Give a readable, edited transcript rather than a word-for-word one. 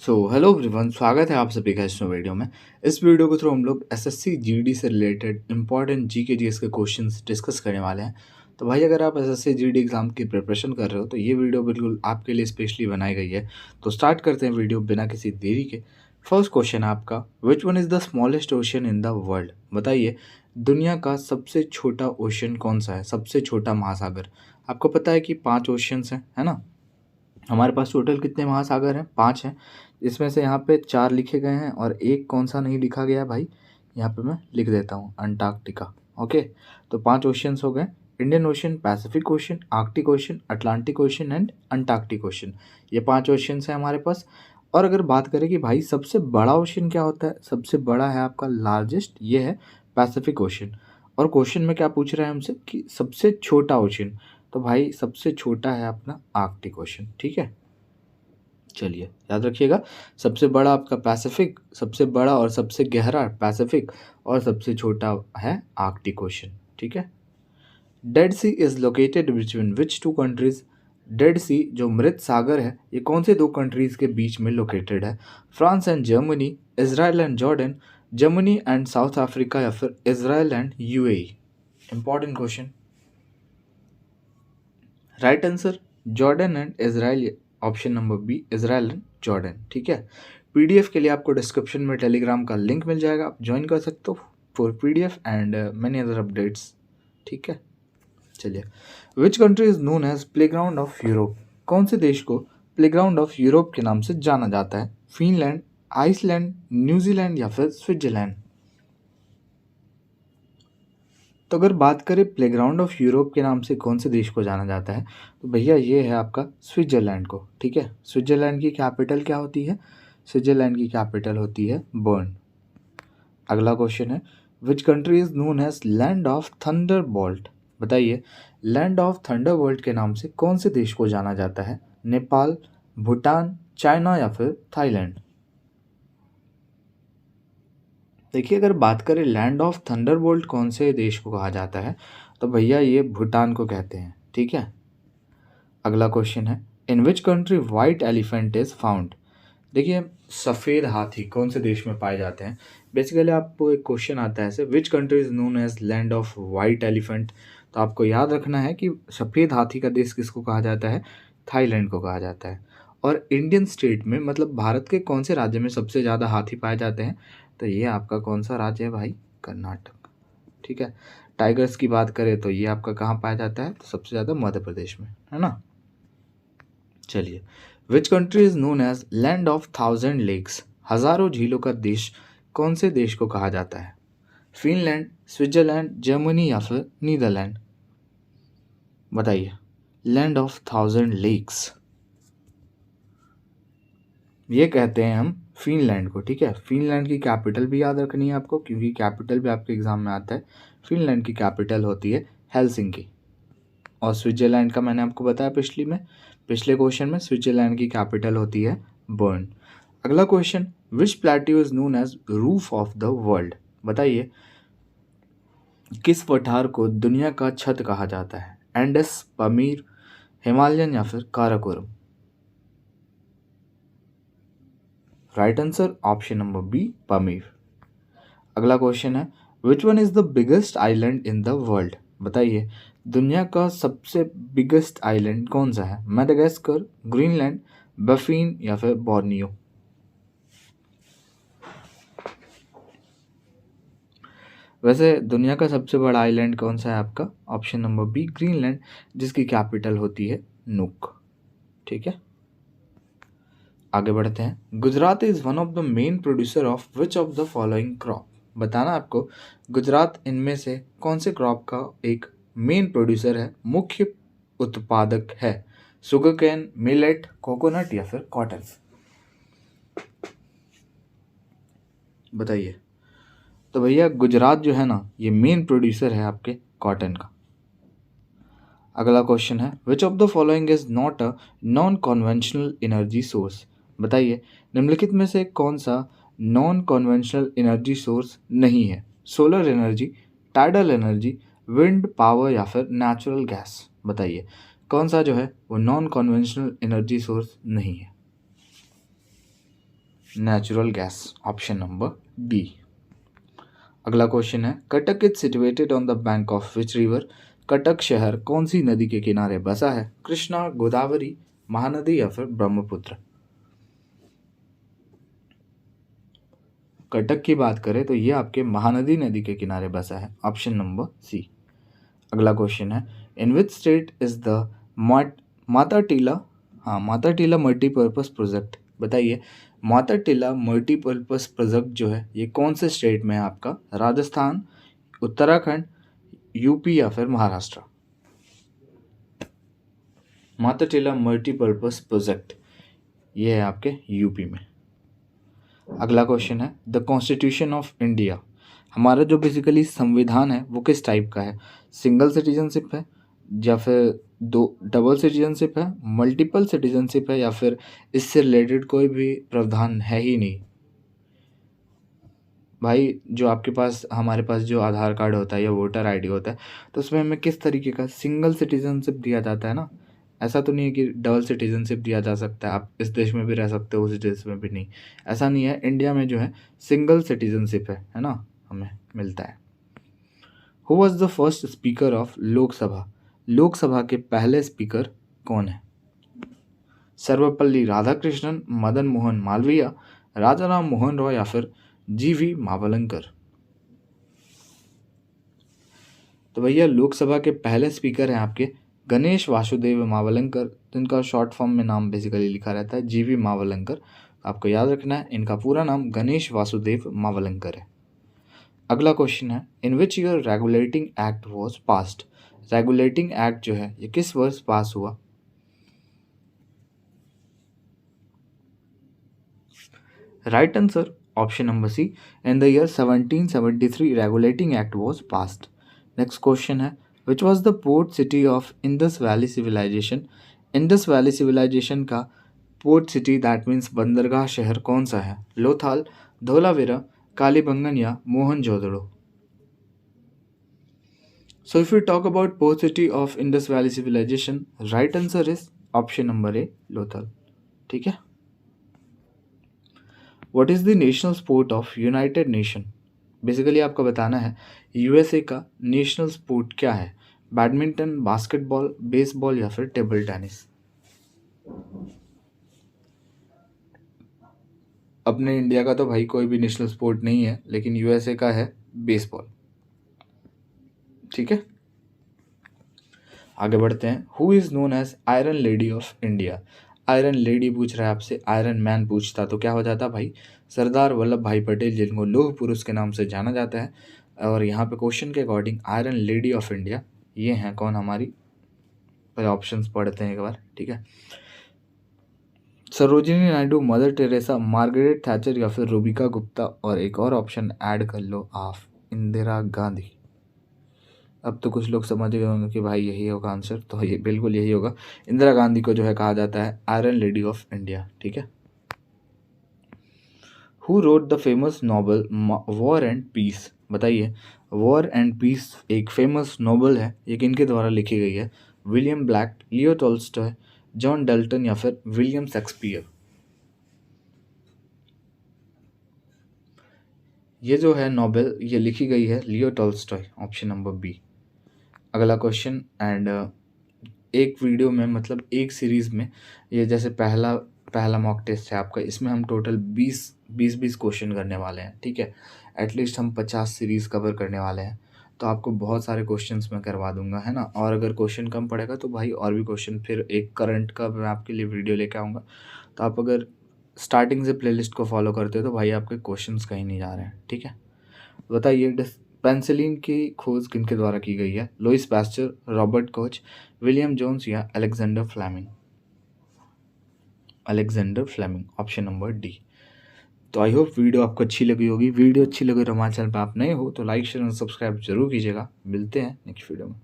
Hello everyone, स्वागत है आप सभी का इस वीडियो में। इस वीडियो के थ्रू हम लोग एसएससी जीडी से रिलेटेड इंपॉर्टेंट जीके जीएस के क्वेश्चंस डिस्कस करने वाले हैं। तो भाई, अगर आप एसएससी जीडी एग्जाम की प्रिपरेशन कर रहे हो तो ये वीडियो बिल्कुल आपके लिए स्पेशली बनाई गई है। तो स्टार्ट करते हैं वीडियो बिना किसी देरी के। फर्स्ट क्वेश्चन है आपका, which one is the smallest ocean in the world? बताइए, दुनिया का सबसे छोटा ओशन कौन सा है, सबसे छोटा महासागर? आपको पता है कि 5 ओशंस हैं, है ना। हमारे पास टोटल कितने महासागर हैं? 5 हैं। इसमें से यहाँ पे 4 लिखे गए हैं और एक कौन सा नहीं लिखा गया है भाई, यहाँ पे मैं लिख देता हूँ, अंटार्कटिका। ओके, तो 5 ओशियंस हो गए। Indian ocean, Pacific ocean, Arctic ocean, Atlantic ocean and Antarctic ocean. ये 5 ओशियंस हैं हमारे पास। और अगर बात करें कि भाई सबसे बड़ा ओशन क्या होता है, सबसे बड़ा है आपका लार्जेस्ट, ये है पैसिफिक ओशन। और क्वेश्चन में क्या पूछ रहा है हमसे कि सबसे छोटा ओशन, तो भाई सबसे छोटा है अपना आर्कटिक ओशन। ठीक है, चलिए याद रखिएगा, सबसे बड़ा आपका पैसिफिक, सबसे बड़ा और सबसे गहरा पैसिफिक, और सबसे छोटा है आर्कटिक ओशन। ठीक है। Dead Sea is located between which two countries? Dead Sea जो मृत सागर है, ये कौन से दो कंट्रीज के बीच में लोकेटेड है? France and Germany, Israel and Jordan, Germany and South Africa, या फिर Israel and UAE? Important question. Right answer Jordan and Israel, option number B, Israel and Jordan. ठीक है। पीडीएफ के लिए आपको डिस्क्रिप्शन में टेलीग्राम का लिंक मिल जाएगा, आप ज्वाइन कर सकते हो for PDF and many other updates. ठीक है, चलिए। Which country is known as playground of Europe? कौन से देश को प्लेग्राउंड ऑफ यूरोप के नाम से जाना जाता है? फिनलैंड, आइसलैंड, न्यूजीलैंड, या फिर स्विट्जरलैंड? तो अगर बात करें प्लेग्राउंड ऑफ यूरोप के नाम से कौन से देश को जाना जाता है, तो भैया ये है आपका स्विट्जरलैंड को। ठीक है, स्विट्जरलैंड की कैपिटल क्या होती है? स्विट्जरलैंड की कैपिटल होती है बर्न। अगला क्वेश्चन है, which country is known as land of thunderbolt? बताइए, लैंड ऑफ थंडरबोल्ट के नाम से कौन से देश को जाना जाता है? नेपाल, भूटान, चाइना, या फिर थाईलैंड? देखिए, अगर बात करें लैंड ऑफ थंडरबोल्ट कौन से देश को कहा जाता है, तो भैया ये भूटान को कहते हैं। ठीक है। अगला क्वेश्चन है, in which country white elephant is found? देखिए, सफ़ेद हाथी कौन से देश में पाए जाते हैं? बेसिकली आपको एक क्वेश्चन आता है ऐसे, which country is known as land of white elephant? तो आपको याद रखना है कि सफ़ेद हाथी का देश किसको कहा जाता है? थाईलैंड को कहा जाता है। और इंडियन स्टेट में, मतलब भारत के कौन से राज्य में सबसे ज़्यादा हाथी पाए जाते हैं? तो ये आपका कौन सा राज्य है भाई? कर्नाटक। ठीक है। टाइगर्स की बात करें तो ये आपका कहाँ पाया जाता है? तो सबसे ज़्यादा मध्य प्रदेश में, है ना। चलिए, which country is known as land of thousand lakes? हजारों झीलों का देश कौन से देश को कहा जाता है? फिनलैंड, स्विट्जरलैंड, जर्मनी, या फिर नीदरलैंड? बताइए, लैंड ऑफ थाउजेंड लेक्स ये कहते हैं हम फिनलैंड को। ठीक है, फिनलैंड की कैपिटल भी याद रखनी है आपको, क्योंकि कैपिटल भी आपके एग्जाम में आता है। फिनलैंड की कैपिटल होती है हेलसिंकी। और स्विट्जरलैंड का मैंने आपको बताया पिछले क्वेश्चन में, स्विट्जरलैंड की कैपिटल होती है बर्न। अगला question, which plateau is known as roof of the world? बताइए, किस पठार को दुनिया का छत कहा जाता है? एंडस, पमीर, हिमालयन, या फिर Karakoram? Right answer option number B, Pamir. अगला क्वेश्चन है, which one is the biggest island in the world? बताइए, दुनिया का सबसे बिगेस्ट आइलैंड कौन सा है? मेडागास्कर, ग्रीनलैंड, बफिन, या फिर बोर्नियो? वैसे दुनिया का सबसे बड़ा आइलैंड कौन सा है आपका? ऑप्शन नंबर बी, ग्रीनलैंड, जिसकी कैपिटल होती है नुक। ठीक है, आगे बढ़ते हैं। Gujarat is one of the main producer of which of the following crop? बताना आपको, गुजरात इनमें से कौन से क्रॉप का एक मेन प्रोड्यूसर है, मुख्य उत्पादक है? शुगर कैन, मिलेट, कोकोनट, या फिर कॉटन? बताइए। तो भैया गुजरात जो है ना, ये मेन प्रोड्यूसर है आपके कॉटन का। अगला क्वेश्चन है, which of the following is not a non conventional energy source? बताइए, निम्नलिखित में से कौन सा नॉन कन्वेंशनल एनर्जी सोर्स नहीं है? Solar energy, tidal energy, wind power, या फिर नेचुरल गैस? बताइए, कौन सा जो है वो नॉन कन्वेंशनल एनर्जी सोर्स नहीं है? Natural gas, option number D. अगला क्वेश्चन है, Cuttack is situated on the bank of which river? Cuttack शहर कौन सी नदी के किनारे बसा है? कृष्णा, गोदावरी, महानदी या फिर ब्रह्मपुत्र? कटक की बात करें तो ये आपके महानदी नदी के किनारे बसा है, ऑप्शन नंबर सी। अगला क्वेश्चन है, in which state is the Mata Tila multipurpose project? बताइए, माता टीला मल्टीपर्पज प्रोजेक्ट जो है ये कौन से स्टेट में है आपका? राजस्थान, उत्तराखंड, यूपी या फिर महाराष्ट्र? माता टीला मल्टीपर्पज प्रोजेक्ट ये है आपके यूपी में। अगला क्वेश्चन है, द कॉन्स्टिट्यूशन ऑफ इंडिया, हमारा जो बेसिकली संविधान है वो किस टाइप का है? सिंगल सिटीजनशिप है या फिर दो डबल सिटीजनशिप है, मल्टीपल सिटीजनशिप है या फिर इससे रिलेटेड कोई भी प्रावधान है ही नहीं? भाई जो आपके पास हमारे पास जो आधार कार्ड होता है या वोटर आईडी होता है तो उसमें हमें किस तरीके का सिंगल सिटीजनशिप दिया जाता है ना, ऐसा तो नहीं है कि डबल सिटीजनशिप दिया जा सकता है, आप इस देश में भी रह सकते हो उस देश में भी नहीं, ऐसा नहीं है। इंडिया में जो है सिंगल सिटीजनशिप है ना, हमें मिलता है। Who was the first speaker of Lok Sabha? Lok Sabha के पहले स्पीकर कौन है? सर्वपल्ली राधाकृष्णन, मदन मोहन मालवीय, राजा राम मोहन रॉय या फिर जीवी मावलंकर? तो भैया लोकसभा के पहले स्पीकर हैं आपके गणेश वासुदेव मावलंकर, जिनका शॉर्ट फॉर्म में नाम बेसिकली लिखा रहता है जीवी मावलंकर। आपको याद रखना है इनका पूरा नाम गणेश वासुदेव मावलंकर है। अगला क्वेश्चन है, in which year Regulating Act was passed? Regulating Act जो है ये किस वर्ष पास हुआ? Right answer option number C, in the year 1773 Regulating Act was passed. Next question है, which was the port city of Indus Valley Civilization? Indus Valley Civilization का port city that means बंदरगाह शहर कौन सा है? लोथाल, धोलावीरा, कालीबंगन या Mohenjodaro? So if we talk about port city of Indus Valley Civilization, right answer is option number A, Lothal. ठीक है। What is the national sport of United Nation? Basically आपको बताना है यूएसए का नेशनल स्पोर्ट क्या है? बैडमिंटन, बास्केटबॉल, बेसबॉल या फिर टेबल टेनिस? अपने इंडिया का तो भाई कोई भी नेशनल स्पोर्ट नहीं है, लेकिन यूएसए का है बेसबॉल। ठीक है, आगे बढ़ते हैं। Who is known as iron lady of India? Iron lady पूछ रहा है आपसे, आयरन मैन पूछता तो क्या हो जाता भाई? सरदार वल्लभ भाई पटेल, जिनको लौह पुरुष के नाम से जाना जाता है। और यहाँ पे क्वेश्चन के according iron lady of India ये हैं कौन हमारी? पहले ऑप्शंस पढ़ते हैं एक बार, ठीक है। Sarojini Naidu, mother Teresa, Margaret Thatcher या फिर रूबिका गुप्ता? और एक और ऑप्शन ऐड कर लो आप, इंदिरा गांधी। अब तो कुछ लोग समझ गए होंगे कि भाई यही होगा आंसर, तो ये बिल्कुल यही होगा। इंदिरा गांधी को जो है कहा जाता है आयरन लेडी ऑफ इंडिया। ठीक है। Who wrote the famous novel War and Peace? बताइए, वॉर एंड पीस एक फेमस नॉवल है, ये किनके द्वारा लिखी गई है? William Blake, Leo Tolstoy, John Dalton या फिर विलियम शेक्सपियर? ये जो है नॉवेल ये लिखी गई है Leo Tolstoy, option number B. अगला क्वेश्चन, एंड एक वीडियो में मतलब एक सीरीज़ में ये जैसे पहला मॉक टेस्ट है आपका, इसमें हम टोटल 20 क्वेश्चन करने वाले हैं। ठीक है, एटलीस्ट हम 50 सीरीज़ कवर करने वाले हैं, तो आपको बहुत सारे क्वेश्चंस मैं करवा दूंगा, है ना। और अगर क्वेश्चन कम पड़ेगा तो भाई और भी क्वेश्चन, फिर एक करंट का मैं आपके लिए वीडियो लेके आऊँगा। तो आप अगर स्टार्टिंग से प्लेलिस्ट को फॉलो करते हो तो भाई आपके क्वेश्चंस कहीं नहीं जा रहे हैं। ठीक है, बताइए पेंसिलिन की खोज किनके द्वारा की गई है? Louis Pasteur, Robert Koch, William Jones या Alexander Fleming? Alexander Fleming, option number D. तो आई होप वीडियो आपको अच्छी लगी होगी। वीडियो अच्छी लगे तो हमारे चैनल पर आप नए हो तो लाइक शेयर और सब्सक्राइब जरूर कीजिएगा। मिलते हैं नेक्स्ट वीडियो में।